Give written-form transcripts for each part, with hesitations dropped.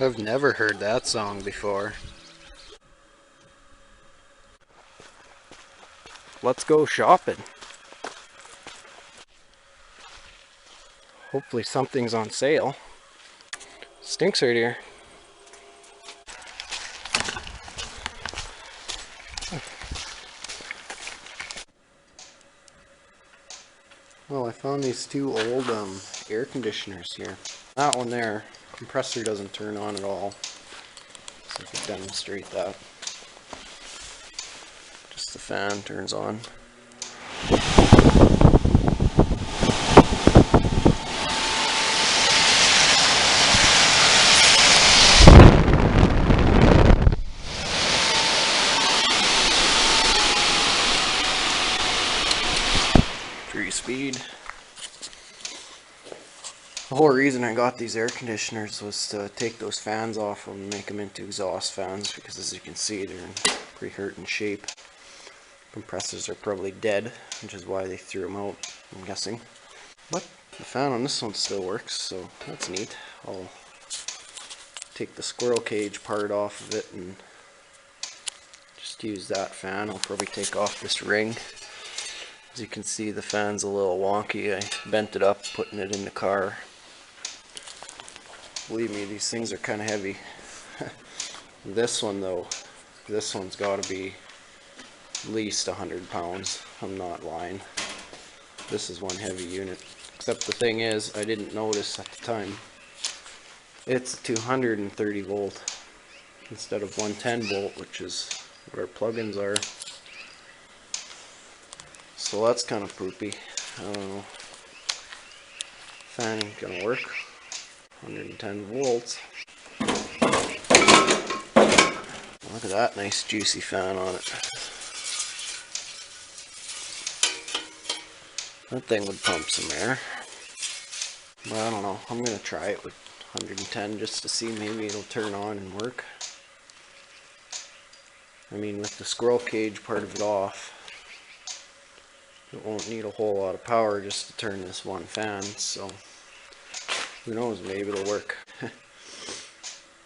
I've never heard that song before. Let's go shopping. Hopefully something's on sale. Stinks right here. Well, I found these two old air conditioners here. That one there, compressor doesn't turn on at all. So I could demonstrate that. Just the fan turns on. Speed. The whole reason I got these air conditioners was to take those fans off them and make them into exhaust fans, because as you can see they're in pretty hurting shape. Compressors are probably dead, which is why they threw them out, I'm guessing. But the fan on this one still works, so that's neat. I'll take the squirrel cage part off of it and just use that fan. I'll probably take off this ring. As you can see, the fan's a little wonky. I bent it up, putting it in the car. Believe me, these things are kind of heavy. This one though, this one's got to be at least 100 pounds. I'm not lying. This is one heavy unit. Except the thing is, I didn't notice at the time. It's 230 volt instead of 110 volt, which is where plugins are. So that's kind of poopy. I don't know. Fan ain't gonna work. 110 volts. Look at that nice juicy fan on it. That thing would pump some air. But I don't know. I'm gonna try it with 110 just to see, maybe it'll turn on and work. I mean, with the squirrel cage part of it off, it won't need a whole lot of power just to turn this one fan, so who knows, maybe it'll work.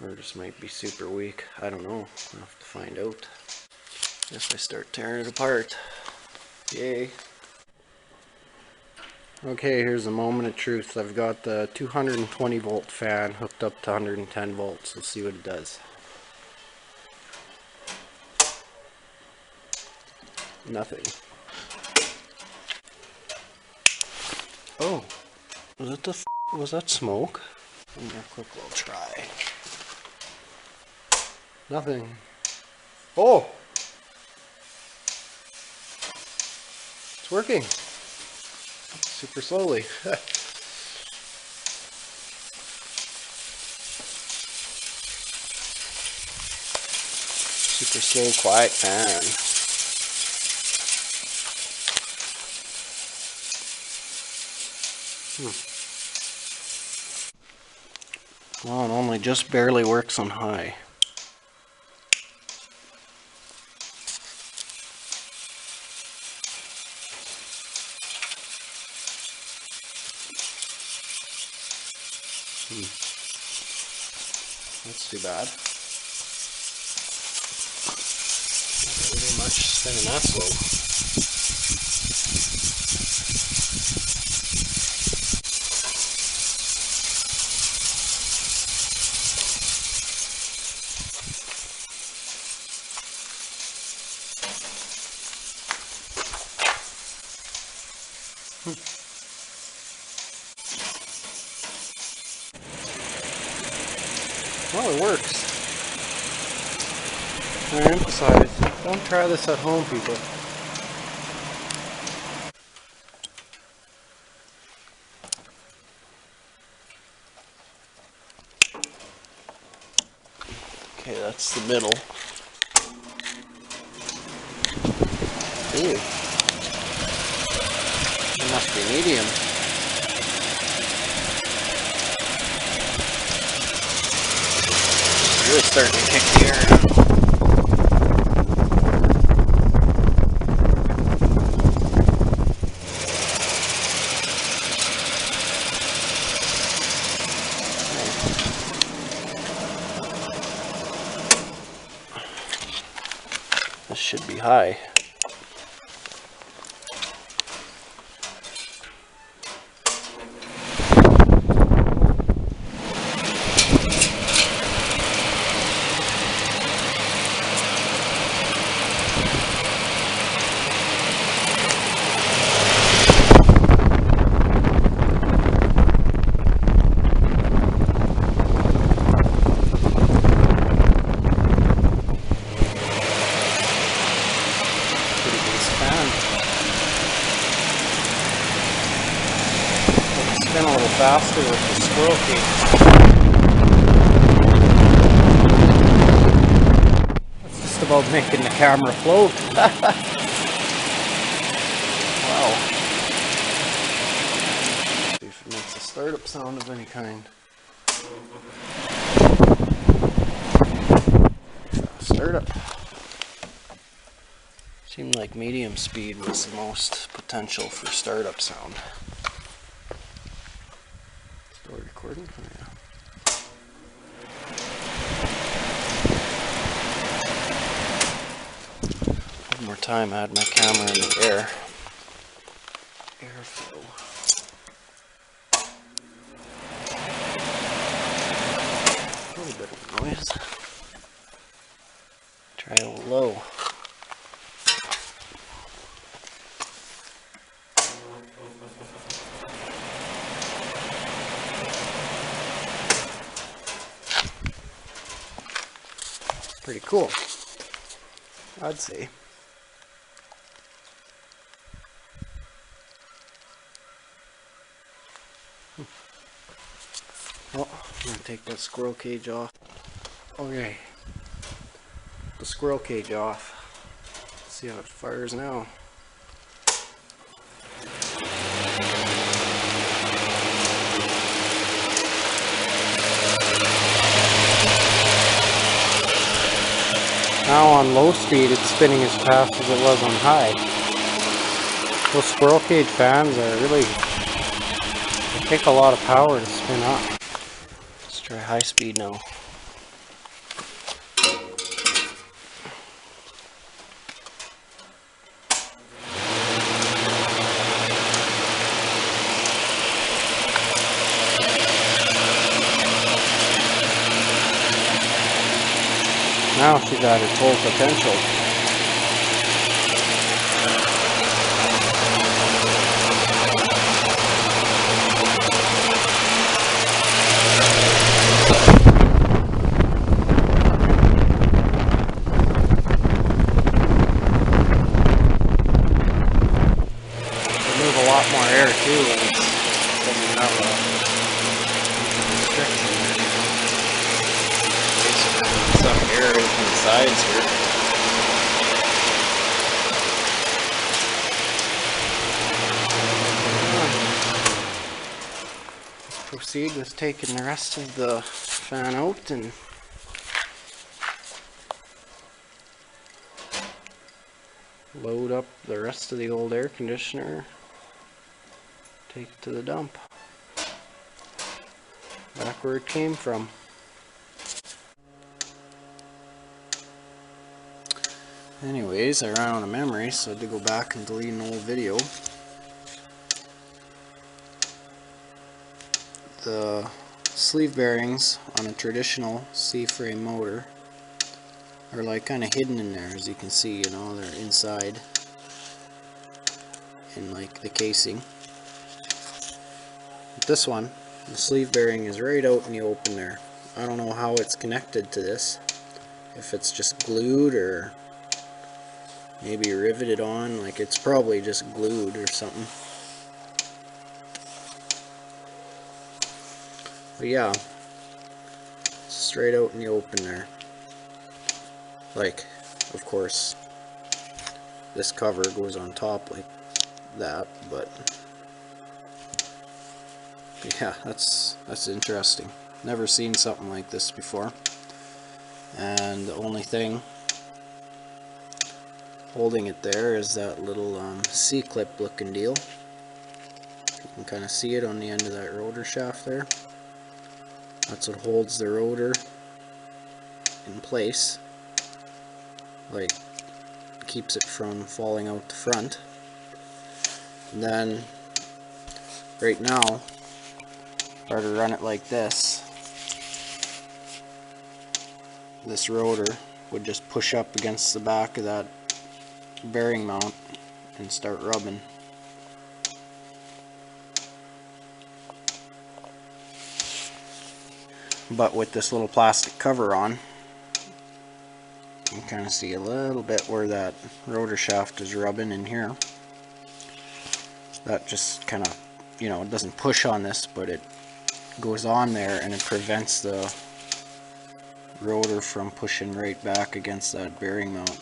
Or it just might be super weak. I don't know. I'll have to find out if I start tearing it apart. Yay. Okay, here's the moment of truth. I've got the 220 volt fan hooked up to 110 volts. Let's see what it does. Nothing. Oh, was that smoke? One more quick little try. Nothing. Oh! It's working. Super slowly. Super slow, quiet fan. Well, it only just barely works on high. That's too bad. Not really much spinning that slow. Well, it works. I emphasize, don't try this at home, people. Okay, that's the middle. Ooh. It must be medium. Really starting to kick the air out. This should be high. Spin a little faster with the squirrel cage. That's just about making the camera float. Wow. See if it makes a startup sound of any kind. Startup. Seemed like medium speed was the most potential for startup sound. Still recording? Oh, yeah. One more time, I had my camera in the air. Airflow. A little bit of noise. Try a little low. Pretty cool, I'd say. Well, I'm going to take that squirrel cage off. Okay, the squirrel cage off. Let's see how it fires now. Now on low speed it's spinning as fast as it was on high. Those squirrel cage fans are really, they take a lot of power to spin up. Let's try high speed now. Now she's at its full potential. They move a lot more air too when it's doesn't have a restriction. Some air in from the sides here. Let's proceed with taking the rest of the fan out and load up the rest of the old air conditioner. Take it to the dump. Back where it came from. Anyways, I ran out of memory, so I had to go back and delete an old video. The sleeve bearings on a traditional C-frame motor are like kind of hidden in there, as you can see, you know, they're inside in like the casing. But this one, the sleeve bearing is right out in the open there. I don't know how it's connected to this, if it's just glued or maybe riveted on, like it's probably just glued or something. But yeah, straight out in the open there. Like, of course, this cover goes on top like that, but yeah, that's interesting. Never seen something like this before. And the only thing holding it there is that little C-clip looking deal. You can kind of see it on the end of that rotor shaft there. That's what holds the rotor in place, like keeps it from falling out the front. And then right now, if I were to run it like this rotor would just push up against the back of that bearing mount and start rubbing. But with this little plastic cover on, you can kind of see a little bit where that rotor shaft is rubbing in here. That just kind of, you know, it doesn't push on this, but it goes on there and it prevents the rotor from pushing right back against that bearing mount.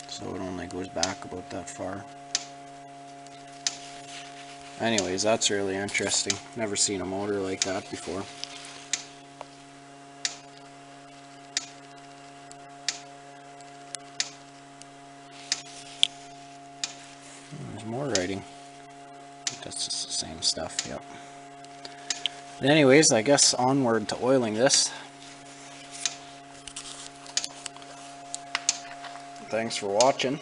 So it only goes back about that far. Anyways, that's really interesting. Never seen a motor like that before. There's more writing. That's just the same stuff, yep. But anyways, I guess onward to oiling this. Thanks for watching.